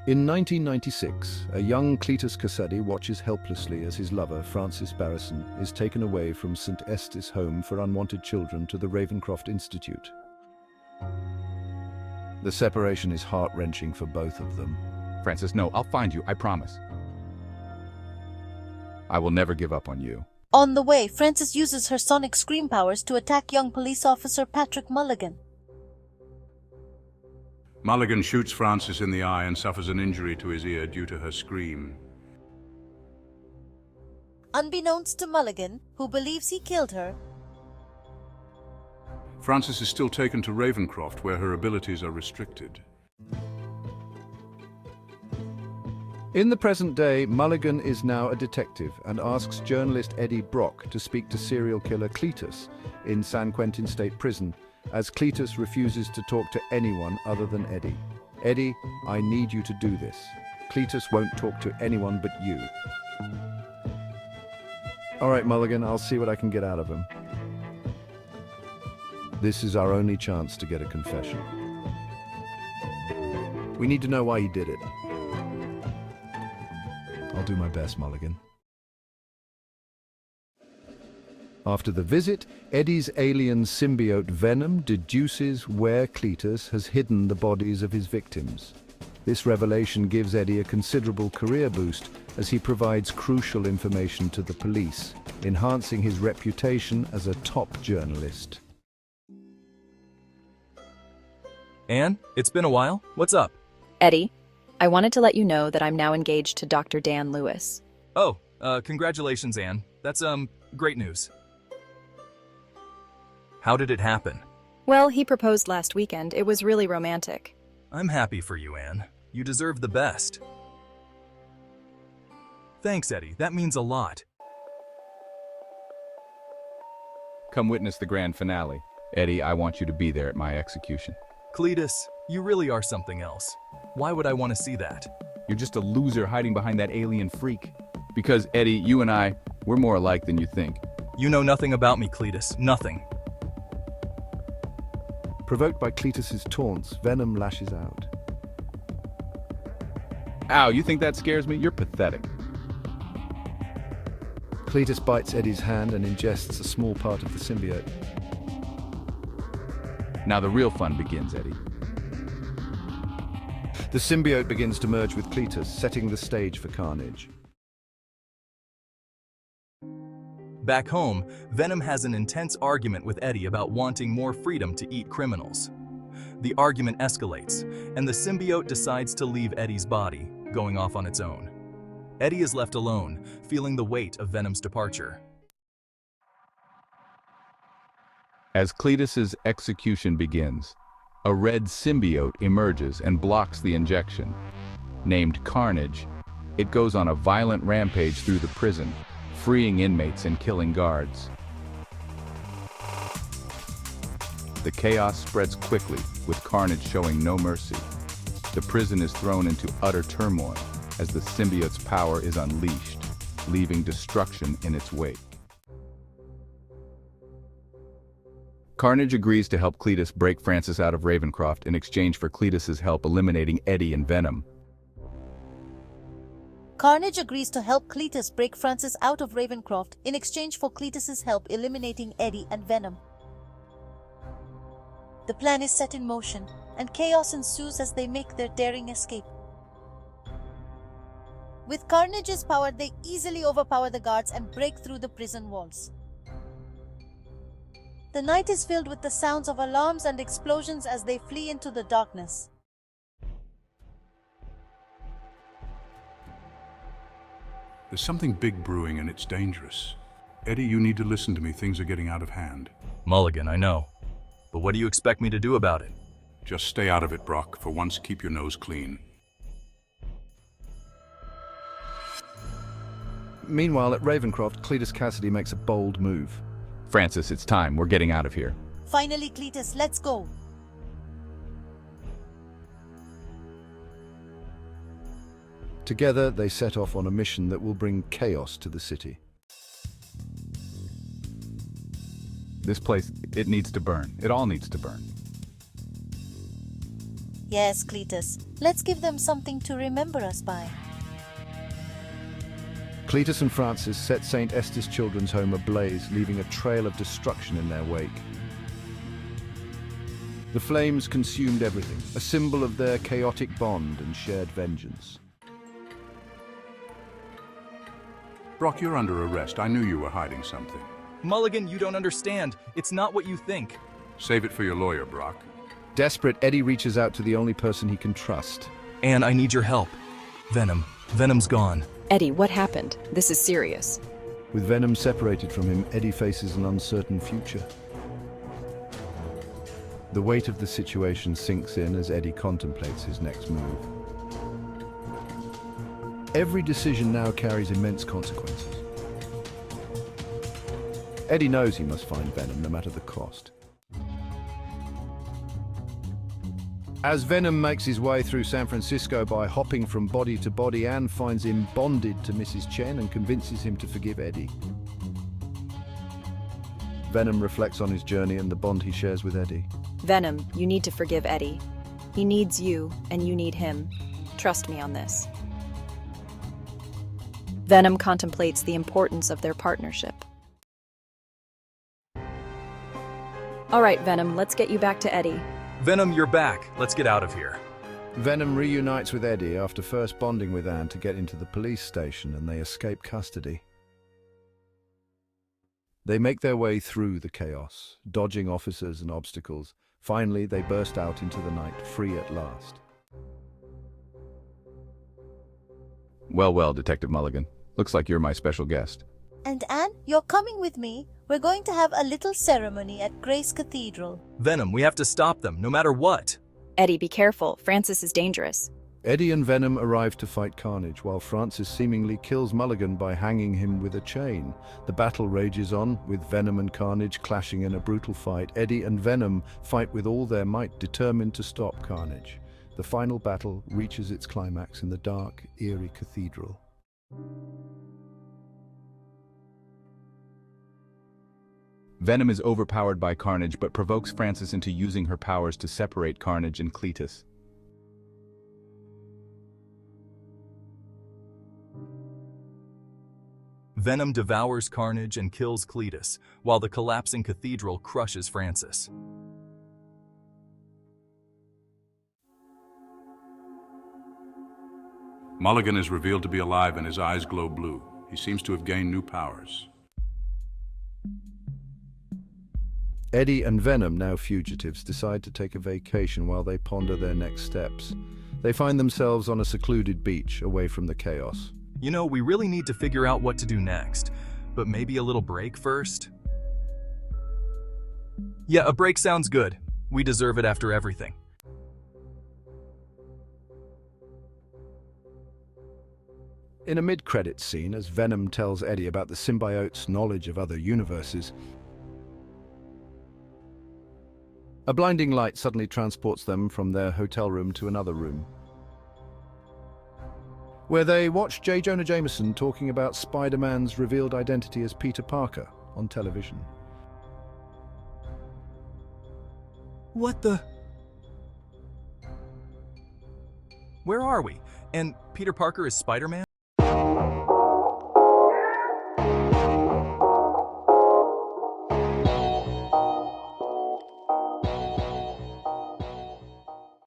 In 1996, a young Cletus Kasady watches helplessly as his lover, Frances Barrison, is taken away from St. Estes Home for Unwanted Children to the Ravencroft Institute. The separation is heart-wrenching for both of them. Frances, no, I'll find you, I promise. I will never give up on you. On the way, Frances uses her sonic scream powers to attack young police officer Patrick Mulligan. Mulligan shoots Frances in the eye and suffers an injury to his ear due to her scream. Unbeknownst to Mulligan, who believes he killed her, Frances is still taken to Ravencroft, where her abilities are restricted. In the present day, Mulligan is now a detective and asks journalist Eddie Brock to speak to serial killer Cletus in San Quentin State Prison, as Cletus refuses to talk to anyone other than Eddie. Eddie, I need you to do this. Cletus won't talk to anyone but you. All right, Mulligan, I'll see what I can get out of him. This is our only chance to get a confession. We need to know why he did it. I'll do my best, Mulligan. After the visit, Eddie's alien symbiote Venom deduces where Cletus has hidden the bodies of his victims. This revelation gives Eddie a considerable career boost as he provides crucial information to the police, enhancing his reputation as a top journalist. Anne, it's been a while. What's up? Eddie, I wanted to let you know that I'm now engaged to Dr. Dan Lewis. Oh, congratulations, Anne. That's, great news. How did it happen? Well, he proposed last weekend. It was really romantic. I'm happy for you, Anne. You deserve the best. Thanks, Eddie. That means a lot. Come witness the grand finale. Eddie, I want you to be there at my execution. Cletus, you really are something else. Why would I want to see that? You're just a loser hiding behind that alien freak. Because, Eddie, you and I, we're more alike than you think. You know nothing about me, Cletus. Nothing. Provoked by Cletus's taunts, Venom lashes out. Ow, you think that scares me? You're pathetic. Cletus bites Eddie's hand and ingests a small part of the symbiote. Now the real fun begins, Eddie. The symbiote begins to merge with Cletus, setting the stage for Carnage. Back home, Venom has an intense argument with Eddie about wanting more freedom to eat criminals. The argument escalates, and the symbiote decides to leave Eddie's body, going off on its own. Eddie is left alone, feeling the weight of Venom's departure. As Cletus's execution begins, a red symbiote emerges and blocks the injection. Named Carnage, it goes on a violent rampage through the prison, freeing inmates and killing guards. The chaos spreads quickly, with Carnage showing no mercy. The prison is thrown into utter turmoil as the symbiote's power is unleashed, leaving destruction in its wake. Carnage agrees to help Cletus break Frances out of Ravencroft in exchange for Cletus's help eliminating Eddie and Venom. Carnage agrees to help Cletus break Frances out of Ravencroft in exchange for Cletus's help eliminating Eddie and Venom. The plan is set in motion, and chaos ensues as they make their daring escape. With Carnage's power, they easily overpower the guards and break through the prison walls. The night is filled with the sounds of alarms and explosions as they flee into the darkness. There's something big brewing and it's dangerous. Eddie, you need to listen to me. Things are getting out of hand. Mulligan, I know. But what do you expect me to do about it? Just stay out of it, Brock. For once, keep your nose clean. Meanwhile, at Ravencroft, Cletus Kasady makes a bold move. Frances, it's time. We're getting out of here. Finally, Cletus, let's go. Together, they set off on a mission that will bring chaos to the city. This place, it needs to burn. It all needs to burn. Yes, Cletus. Let's give them something to remember us by. Cletus and Frances set St. Esther's Children's Home ablaze, leaving a trail of destruction in their wake. The flames consumed everything, a symbol of their chaotic bond and shared vengeance. Brock, you're under arrest. I knew you were hiding something. Mulligan, you don't understand. It's not what you think. Save it for your lawyer, Brock. Desperate, Eddie reaches out to the only person he can trust. Anne, I need your help. Venom. Venom's gone. Eddie, what happened? This is serious. With Venom separated from him, Eddie faces an uncertain future. The weight of the situation sinks in as Eddie contemplates his next move. Every decision now carries immense consequences. Eddie knows he must find Venom, no matter the cost. As Venom makes his way through San Francisco by hopping from body to body, Anne finds him bonded to Mrs. Chen and convinces him to forgive Eddie. Venom reflects on his journey and the bond he shares with Eddie. Venom, you need to forgive Eddie. He needs you, and you need him. Trust me on this. Venom contemplates the importance of their partnership. All right, Venom, let's get you back to Eddie. Venom, you're back. Let's get out of here. Venom reunites with Eddie after first bonding with Anne to get into the police station, and they escape custody. They make their way through the chaos, dodging officers and obstacles. Finally, they burst out into the night, free at last. Well, Detective Mulligan. Looks like you're my special guest. And Anne, you're coming with me. We're going to have a little ceremony at Grace Cathedral. Venom, we have to stop them, no matter what. Eddie, be careful. Frances is dangerous. Eddie and Venom arrive to fight Carnage, while Frances seemingly kills Mulligan by hanging him with a chain. The battle rages on, with Venom and Carnage clashing in a brutal fight. Eddie and Venom fight with all their might, determined to stop Carnage. The final battle reaches its climax in the dark, eerie cathedral. Venom is overpowered by Carnage but provokes Frances into using her powers to separate Carnage and Cletus. Venom devours Carnage and kills Cletus, while the collapsing cathedral crushes Frances. Mulligan is revealed to be alive and his eyes glow blue. He seems to have gained new powers. Eddie and Venom, now fugitives, decide to take a vacation while they ponder their next steps. They find themselves on a secluded beach, away from the chaos. You know, we really need to figure out what to do next, but maybe a little break first? Yeah, a break sounds good. We deserve it after everything. In a mid-credits scene, as Venom tells Eddie about the symbiote's knowledge of other universes, a blinding light suddenly transports them from their hotel room to another room, where they watch J. Jonah Jameson talking about Spider-Man's revealed identity as Peter Parker on television. What the? Where are we? And Peter Parker is Spider-Man?